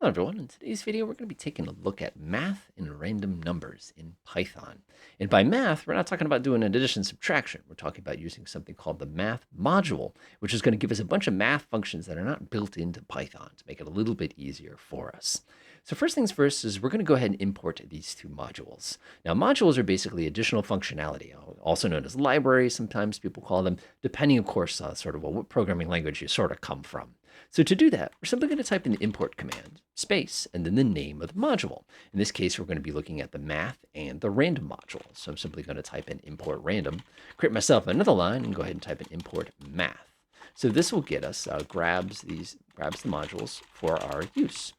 Hello everyone, in today's video we're going to be taking a look at math and random numbers in Python. And by math, we're not talking about doing an addition subtraction. We're talking about using something called the math module, which is going to give us a bunch of math functions that are not built into Python to make it a little bit easier for us. So first things first is we're going to go ahead and import these two modules. Now modules are basically additional functionality, also known as libraries, sometimes people call them, depending of course sort of what programming language you sort of come from. So to do that, we're simply going to type in the import command, space, and then the name of the module. In this case, we're going to be looking at the math and the random module. So I'm simply going to type in import random, create myself another line, and go ahead and type in import math. So this will get us, grabs the modules for our use.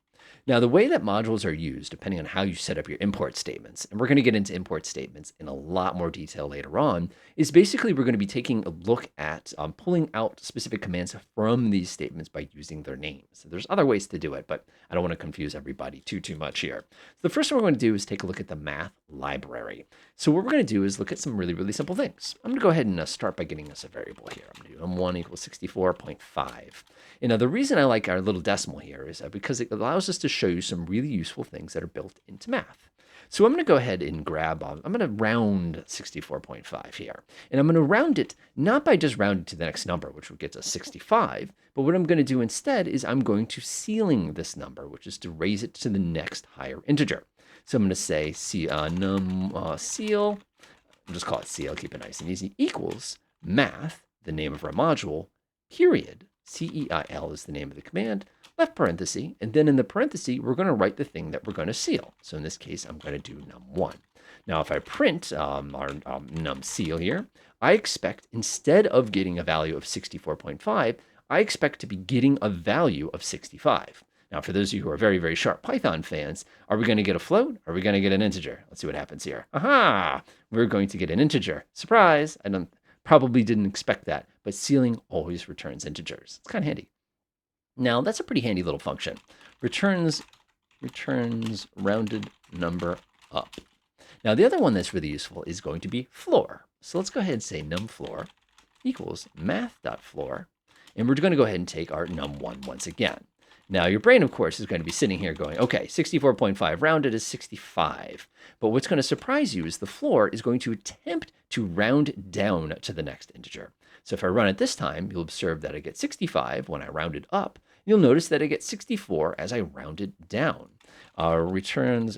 Now, the way that modules are used, depending on how you set up your import statements, and we're going to get into import statements in a lot more detail later on, is basically we're going to be taking a look at pulling out specific commands from these statements by using their names. So there's other ways to do it, but I don't want to confuse everybody too much here. So the first thing we're going to do is take a look at the math library. So what we're going to do is look at some really simple things. I'm going to go ahead and start by getting us a variable here. I'm going to do m1 equals 64.5. And now the reason I like our little decimal here is because it allows us to show you some really useful things that are built into math. So I'm going to go ahead and I'm going to round 64.5 here. And I'm going to round it not by just rounding to the next number, which would get us 65, but what I'm going to do instead is I'm going to ceiling this number, which is to raise it to the next higher integer. So I'm going to say ceil, I'll just call it ceil, keep it nice and easy, equals math, the name of our module, period. CEIL is the name of the command, left parenthesis, and then in the parenthesis, we're going to write the thing that we're going to ceil. So in this case, I'm going to do num1. Now, if I print our num ceil here, I expect instead of getting a value of 64.5, I expect to be getting a value of 65. Now, for those of you who are very sharp Python fans, are we going to get a float? Or are we going to get an integer? Let's see what happens here. Aha! We're going to get an integer. Surprise! Probably didn't expect that, but ceiling always returns integers. It's kind of handy. Now, that's a pretty handy little function. Returns rounded number up. Now, the other one that's really useful is going to be floor. So let's go ahead and say numFloor equals math.floor, and we're going to go ahead and take our num1 once again. Now, your brain, of course, is going to be sitting here going, okay, 64.5 rounded is 65. But what's going to surprise you is the floor is going to attempt to round down to the next integer. So if I run it this time, you'll observe that I get 65 when I round it up. You'll notice that I get 64 as I round it down. Rounds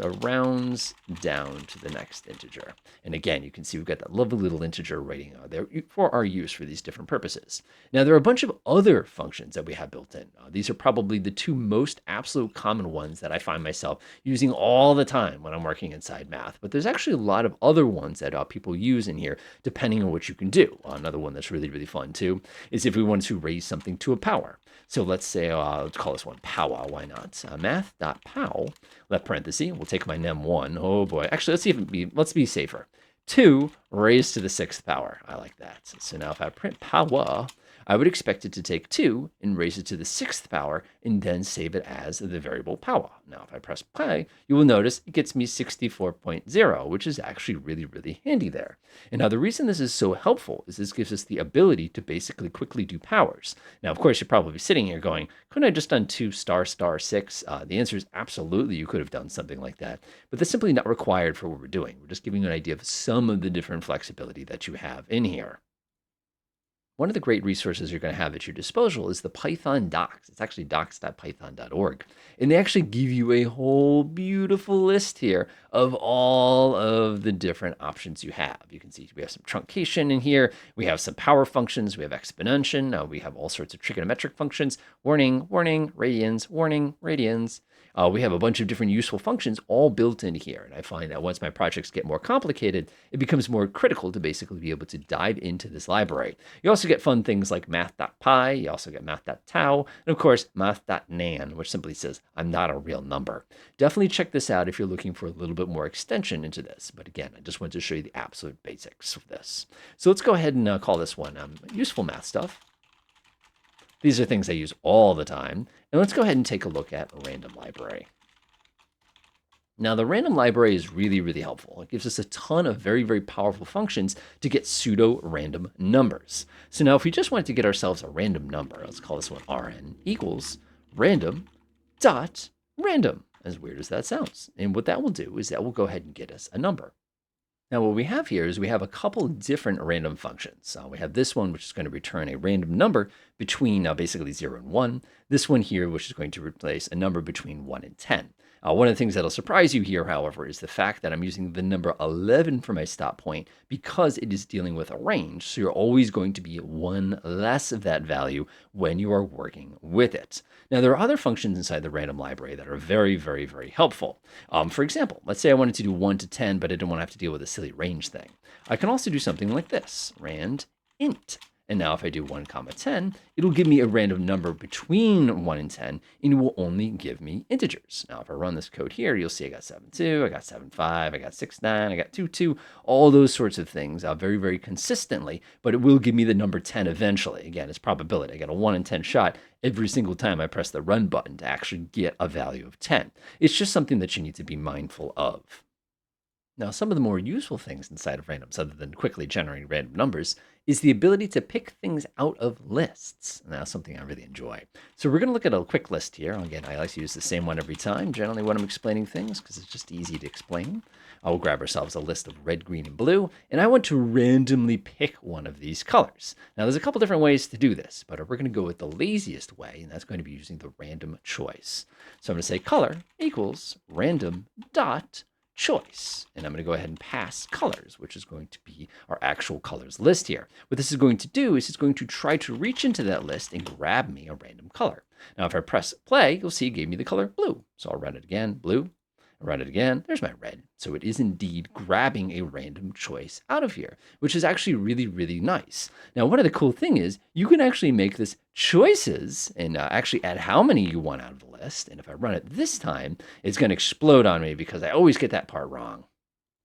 down to the next integer. And again, you can see we've got that lovely little integer writing there for our use for these different purposes. Now, there are a bunch of other functions that we have built in. These are probably the two most absolute common ones that I find myself using all the time when I'm working inside math. But there's actually a lot of other ones that people use in here, depending on what you can do. Another one that's really fun too is if we want to raise something to a power. So let's say, let's call this one power, why not? Math.pow, left parenthesis, we'll take my num1. Oh boy, actually, let's be safer. 2 raised to the 6th power. I like that. So now if I print power, I would expect it to take 2 and raise it to the 6th power and then save it as the variable power. Now, if I press play, you will notice it gets me 64.0, which is actually really handy there. And now the reason this is so helpful is this gives us the ability to basically quickly do powers. Now, of course, you're probably sitting here going, couldn't I just done 2 star 6? The answer is absolutely you could have done something like that, but that's simply not required for what we're doing. We're just giving you an idea of some of the different flexibility that you have in here. One of the great resources you're going to have at your disposal is the Python docs. It's actually docs.python.org. And they actually give you a whole beautiful list here of all of the different options you have. You can see we have some truncation in here. We have some power functions. We have exponentiation. We have all sorts of trigonometric functions. Warning, radians, warning, radians. We have a bunch of different useful functions all built in here. And I find that once my projects get more complicated, it becomes more critical to basically be able to dive into this library. You also get fun things like math.py, you also get math.tau, and of course, math.nan, which simply says, I'm not a real number. Definitely check this out if you're looking for a little bit more extension into this. But again, I just wanted to show you the absolute basics of this. So let's go ahead and call this one useful math stuff. These are things I use all the time. And let's go ahead and take a look at a random library. Now, the random library is really helpful. It gives us a ton of very powerful functions to get pseudo-random numbers. So now if we just wanted to get ourselves a random number, let's call this one rn equals random dot random, as weird as that sounds. And what that will do is that will go ahead and get us a number. Now, what we have here is we have a couple different random functions. We have this one, which is going to return a random number between basically 0 and 1. This one here, which is going to replace a number between 1 and 10. One of the things that'll surprise you here, however, is the fact that I'm using the number 11 for my stop point because it is dealing with a range. So you're always going to be one less of that value when you are working with it. Now, there are other functions inside the random library that are very, very, very helpful. For example, let's say I wanted to do 1 to 10, but I didn't want to have to deal with a silly range thing. I can also do something like this, rand int. And now if I do 1 comma 10, it'll give me a random number between 1 and 10, and it will only give me integers. Now, if I run this code here, you'll see I got 7.2, I got 7.5, I got 6.9, I got 2.2, all those sorts of things very, very consistently, but it will give me the number 10 eventually. Again, it's probability. I got a 1 in 10 shot every single time I press the run button to actually get a value of 10. It's just something that you need to be mindful of. Now, some of the more useful things inside of randoms, other than quickly generating random numbers, is the ability to pick things out of lists. And that's something I really enjoy. So we're going to look at a quick list here. Again, I like to use the same one every time, generally when I'm explaining things, because it's just easy to explain. We'll grab ourselves a list of red, green, and blue, and I want to randomly pick one of these colors. Now, there's a couple different ways to do this, but we're going to go with the laziest way, and that's going to be using the random choice. So I'm going to say color equals random dot choice. And I'm going to go ahead and pass colors, which is going to be our actual colors list here. What this is going to do is it's going to try to reach into that list and grab me a random color. Now, if I press play, you'll see it gave me the color blue. So I'll run it again, blue. I'll run it again. There's my red. So it is indeed grabbing a random choice out of here, which is actually really, really nice. Now, one of the cool thing is you can actually make this choices and actually add how many you want out of the list. And if I run it this time, it's going to explode on me because I always get that part wrong.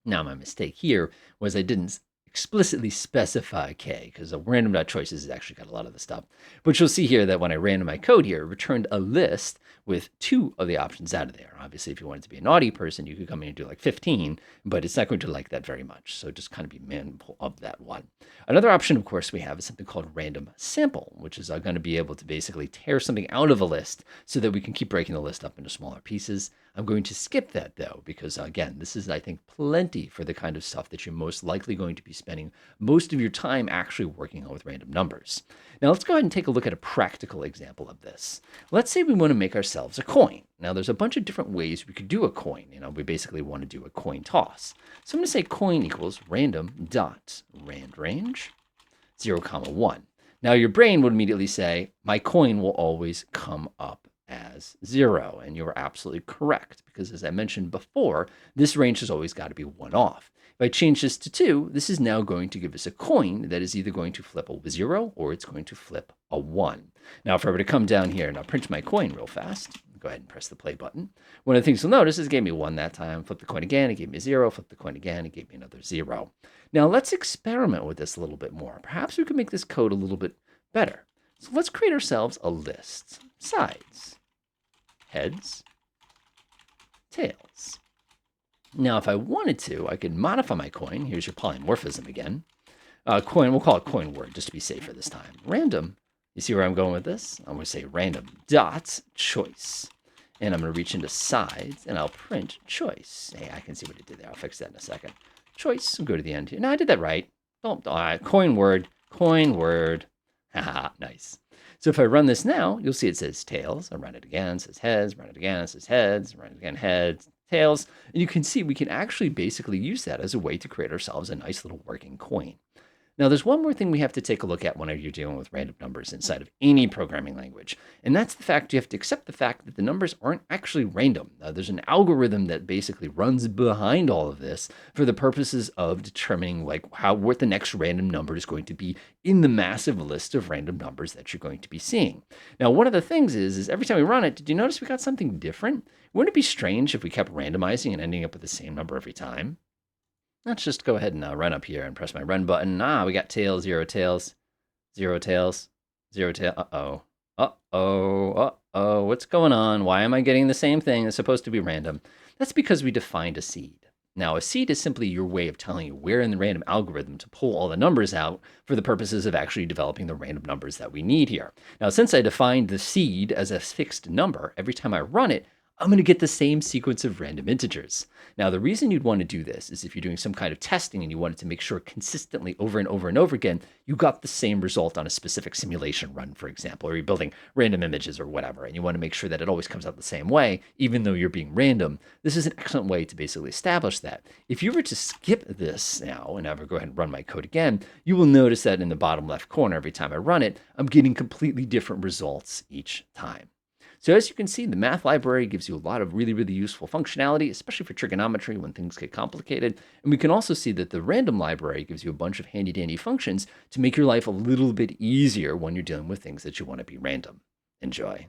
Now, my mistake here was I didn't explicitly specify K because a random.choices has actually got a lot of the stuff. But you'll see here that when I ran my code here, it returned a list with 2 of the options out of there. Obviously, if you wanted to be a naughty person, you could come in and do like 15, but it's not going to like that very much. So just kind of be mindful of that one. Another option, of course, we have is something called random sample, which is going to be able to basically tear something out of a list so that we can keep breaking the list up into smaller pieces. I'm going to skip that though, because again, this is, I think, plenty for the kind of stuff that you're most likely going to be spending most of your time actually working on with random numbers. Now let's go ahead and take a look at a practical example of this. Let's say we want to make ourselves a coin. Now there's a bunch of different ways we could do a coin. We basically want to do a coin toss. So I'm going to say coin equals random dot rand range 0, 1. Now your brain would immediately say, my coin will always come up as 0. And you're absolutely correct, because as I mentioned before, this range has always got to be 1 off. If I change this to 2, this is now going to give us a coin that is either going to flip a 0 or it's going to flip a 1. Now, if I were to come down here and I'll print my coin real fast, go ahead and press the play button. One of the things you'll notice is it gave me 1 that time, flip the coin again, it gave me a 0, flip the coin again, it gave me another 0. Now, let's experiment with this a little bit more. Perhaps we can make this code a little bit better. So let's create ourselves a list. Sides, heads, tails. Now, if I wanted to, I could modify my coin. Here's your polymorphism again. Coin, we'll call it coin word just to be safer this time. Random. You see where I'm going with this? I'm going to say random dot choice. And I'm going to reach into sides and I'll print choice. Hey, I can see what it did there. I'll fix that in a second. Choice, go to the end here. No, I did that right. Don't, coin word. Haha, nice. So if I run this now, you'll see it says tails. I run it again, it says heads, run it again, it says heads, run it again, heads, tails. And you can see we can actually basically use that as a way to create ourselves a nice little working coin. Now, there's one more thing we have to take a look at whenever you're dealing with random numbers inside of any programming language, and that's the fact you have to accept the fact that the numbers aren't actually random. There's an algorithm that basically runs behind all of this for the purposes of determining what the next random number is going to be in the massive list of random numbers that you're going to be seeing. Now, one of the things is every time we run it, did you notice we got something different? Wouldn't it be strange if we kept randomizing and ending up with the same number every time? Let's just go ahead and run up here and press my run button. We got tails, 0 tails, 0 tails, 0 tail. Uh-oh. What's going on? Why am I getting the same thing? It's supposed to be random. That's because we defined a seed. Now, a seed is simply your way of telling you where in the random algorithm to pull all the numbers out for the purposes of actually developing the random numbers that we need here. Now, since I defined the seed as a fixed number, every time I run it, I'm going to get the same sequence of random integers. Now, the reason you'd want to do this is if you're doing some kind of testing and you wanted to make sure consistently over and over and over again, you got the same result on a specific simulation run, for example, or you're building random images or whatever, and you want to make sure that it always comes out the same way, even though you're being random. This is an excellent way to basically establish that. If you were to skip this now and ever go ahead and run my code again, you will notice that in the bottom left corner, every time I run it, I'm getting completely different results each time. So as you can see, the math library gives you a lot of really, really useful functionality, especially for trigonometry when things get complicated. And we can also see that the random library gives you a bunch of handy dandy functions to make your life a little bit easier when you're dealing with things that you want to be random. Enjoy.